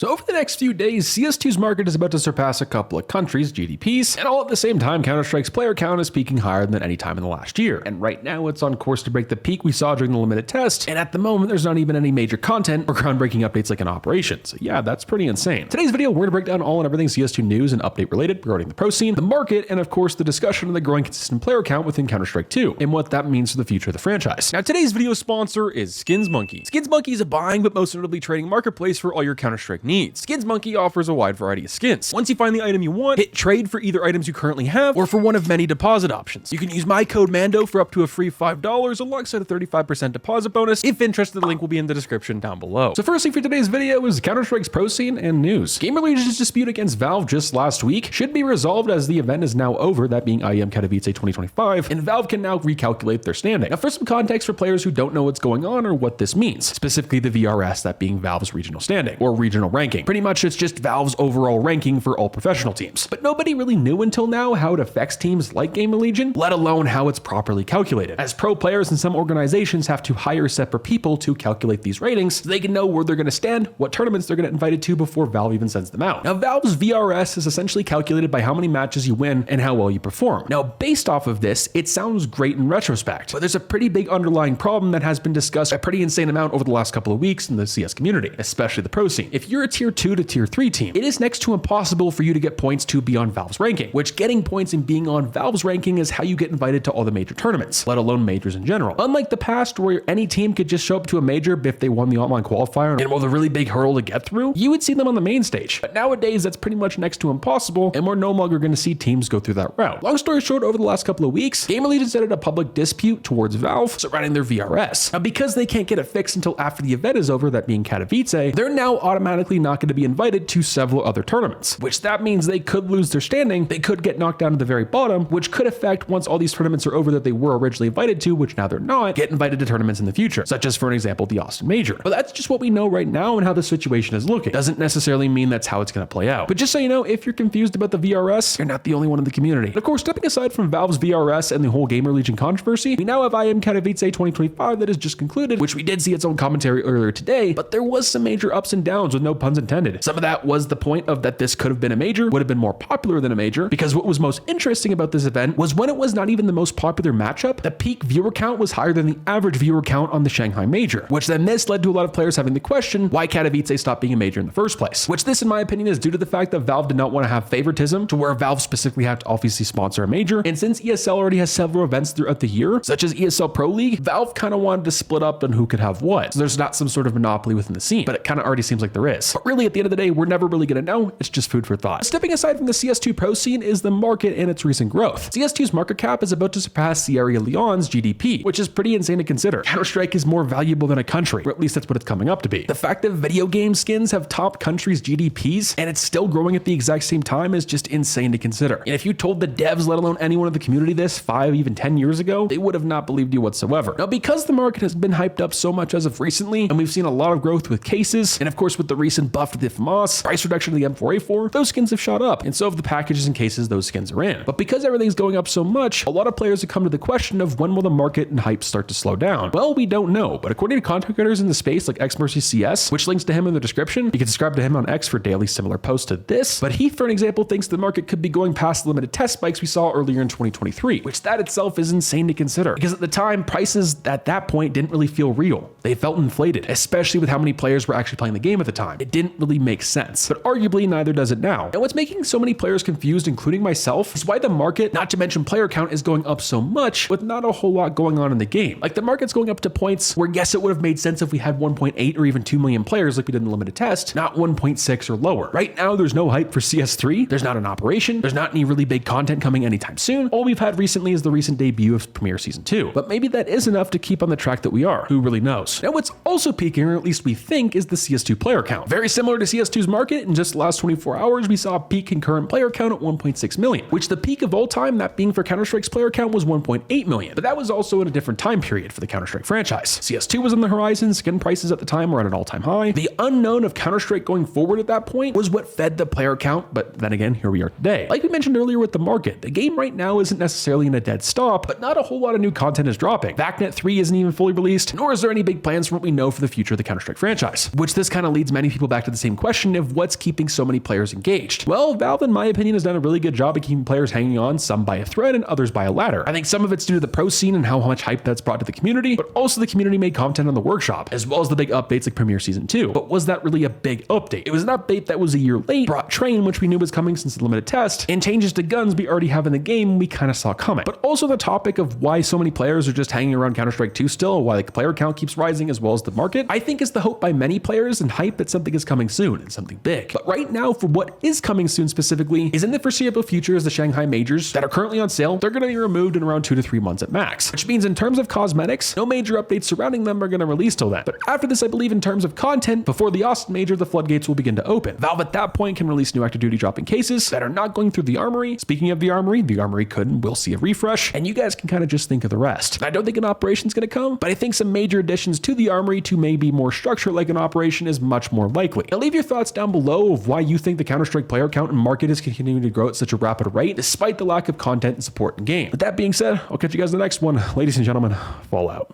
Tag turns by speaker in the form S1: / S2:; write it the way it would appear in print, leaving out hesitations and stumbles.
S1: So over the next few days, CS2's market is about to surpass a couple of countries' GDPs, and all at the same time, Counter-Strike's player count is peaking higher than any time in the last year. And right now, it's on course to break the peak we saw during the limited test, and at the moment, there's not even any major content or groundbreaking updates like an operation. So yeah, that's pretty insane. Today's video, we're gonna break down all and everything CS2 news and update related regarding the pro scene, the market, and of course, the discussion of the growing consistent player count within Counter-Strike 2, and what that means for the future of the franchise. Now, today's video sponsor is SkinsMonkey. SkinsMonkey is a buying, but most notably trading marketplace for all your Counter-Strike needs. SkinsMonkey offers a wide variety of skins. Once you find the item you want, hit trade for either items you currently have or for one of many deposit options. You can use my code MANDO for up to a free $5 alongside a 35% deposit bonus. If interested, the link will be in the description down below. So first thing for today's video is Counter-Strike's pro scene and news. Gamer Legion's dispute against Valve just last week should be resolved as the event is now over, that being IEM Katowice 2025, and Valve can now recalculate their standing. Now for some context for players who don't know what's going on or what this means, specifically the VRS, that being Valve's regional standing or regional ranking. Pretty much it's just Valve's overall ranking for all professional teams. But nobody really knew until now how it affects teams like Gamer Legion, let alone how it's properly calculated, as pro players and some organizations have to hire separate people to calculate these ratings so they can know where they're going to stand, what tournaments they're going to get invited to before Valve even sends them out. Now Valve's VRS is essentially calculated by how many matches you win and how well you perform. Now based off of this, it sounds great in retrospect, but there's a pretty big underlying problem that has been discussed a pretty insane amount over the last couple of weeks in the CS community, especially the pro scene. If you're a tier 2 to tier 3 team, it is next to impossible for you to get points to be on Valve's ranking, which getting points and being on Valve's ranking is how you get invited to all the major tournaments, let alone majors in general. Unlike the past where any team could just show up to a major if they won the online qualifier and was a really big hurdle to get through, you would see them on the main stage. But nowadays, that's pretty much next to impossible, and we're no longer going to see teams go through that route. Long story short, over the last couple of weeks, Gamer Legion started a public dispute towards Valve surrounding their VRS. Now, because they can't get it fixed until after the event is over, that being Katowice, they're now automatically not going to be invited to several other tournaments, which that means they could lose their standing, they could get knocked down to the very bottom, which could affect once all these tournaments are over that they were originally invited to, which now they're not, get invited to tournaments in the future, such as for an example, the Austin Major. But that's just what we know right now and how the situation is looking. Doesn't necessarily mean that's how it's going to play out. But just so you know, if you're confused about the VRS, you're not the only one in the community. And of course, stepping aside from Valve's VRS and the whole Gamer Legion controversy, we now have IEM Katowice 2025 that has just concluded, which we did see its own commentary earlier today, but there was some major ups and downs with no puns intended. Some of that was the point of that this could have been a major, would have been more popular than a major, because what was most interesting about this event was when it was not even the most popular matchup, the peak viewer count was higher than the average viewer count on the Shanghai Major, which then this led to a lot of players having the question why Katowice stopped being a major in the first place, which this in my opinion is due to the fact that Valve did not want to have favoritism to where Valve specifically had to obviously sponsor a major, and since ESL already has several events throughout the year, such as ESL Pro League, Valve kind of wanted to split up on who could have what, so there's not some sort of monopoly within the scene, but it kind of already seems like there is. But really at the end of the day, we're never really going to know, it's just food for thought. Stepping aside from the CS2 pro scene is the market and its recent growth. CS2's market cap is about to surpass Sierra Leone's GDP, which is pretty insane to consider. Counter-Strike is more valuable than a country, or at least that's what it's coming up to be. The fact that video game skins have topped countries' GDPs and it's still growing at the exact same time is just insane to consider. And if you told the devs, let alone anyone in the community this 5, even 10 years ago, they would have not believed you whatsoever. Now, because the market has been hyped up so much as of recently, and we've seen a lot of growth with cases, and of course with the recent buff to the FMOS, price reduction to the M4A4, those skins have shot up, and so have the packages and cases those skins are in. But because everything's going up so much, a lot of players have come to the question of when will the market and hype start to slow down? Well, we don't know, but according to content creators in the space like xmercycs, which links to him in the description, you can subscribe to him on X for daily similar posts to this, but he, for an example, thinks the market could be going past the limited test spikes we saw earlier in 2023, which that itself is insane to consider, because at the time, prices at that point didn't really feel real. They felt inflated, especially with how many players were actually playing the game at the time. It didn't really make sense, but arguably neither does it now. And what's making so many players confused, including myself, is why the market, not to mention player count, is going up so much with not a whole lot going on in the game. Like the market's going up to points where yes, it would have made sense if we had 1.8 or even 2 million players like we did in the limited test, not 1.6 or lower. Right now, there's no hype for CS3, there's not an operation, there's not any really big content coming anytime soon. All we've had recently is the recent debut of Premier Season 2, but maybe that is enough to keep on the track that we are. Who really knows? Now what's also peaking, or at least we think, is the CS2 player count. Very similar to CS2's market, in just the last 24 hours, we saw a peak concurrent player count at 1.6 million, which the peak of all time, that being for Counter-Strike's player count, was 1.8 million. But that was also in a different time period for the Counter-Strike franchise. CS2 was on the horizon, skin prices at the time were at an all-time high. The unknown of Counter-Strike going forward at that point was what fed the player count, but then again, here we are today. Like we mentioned earlier with the market, the game right now isn't necessarily in a dead stop, but not a whole lot of new content is dropping. VACnet 3 isn't even fully released, nor is there any big plans from what we know for the future of the Counter-Strike franchise, which this kind of leads many people back to the same question of what's keeping so many players engaged. Well, Valve, in my opinion, has done a really good job of keeping players hanging on, some by a thread and others by a ladder. I think some of it's due to the pro scene and how much hype that's brought to the community, but also the community made content on the workshop, as well as the big updates like Premiere Season 2. But was that really a big update? It was an update that was a year late, brought Train, which we knew was coming since the limited test, and changes to guns we already have in the game we kind of saw coming. But also the topic of why so many players are just hanging around Counter-Strike 2 still, why the player count keeps rising as well as the market, I think is the hope by many players and hype that something is coming soon and something big. But right now, for what is coming soon specifically, is in the foreseeable future is the Shanghai majors that are currently on sale. They're going to be removed in around 2 to 3 months at max, which means in terms of cosmetics, no major updates surrounding them are going to release till then. But after this, I believe in terms of content, before the Austin major, the floodgates will begin to open. Valve at that point can release new active duty dropping cases that are not going through the armory. Speaking of the armory could and will see a refresh, and you guys can kind of just think of the rest. I don't think an operation's going to come, but I think some major additions to the armory to maybe more structure like an operation is much more likely. Now leave your thoughts down below of why you think the Counter-Strike player count and market is continuing to grow at such a rapid rate despite the lack of content and support in game. With that being said, I'll catch you guys in the next one. Ladies and gentlemen, Fallout.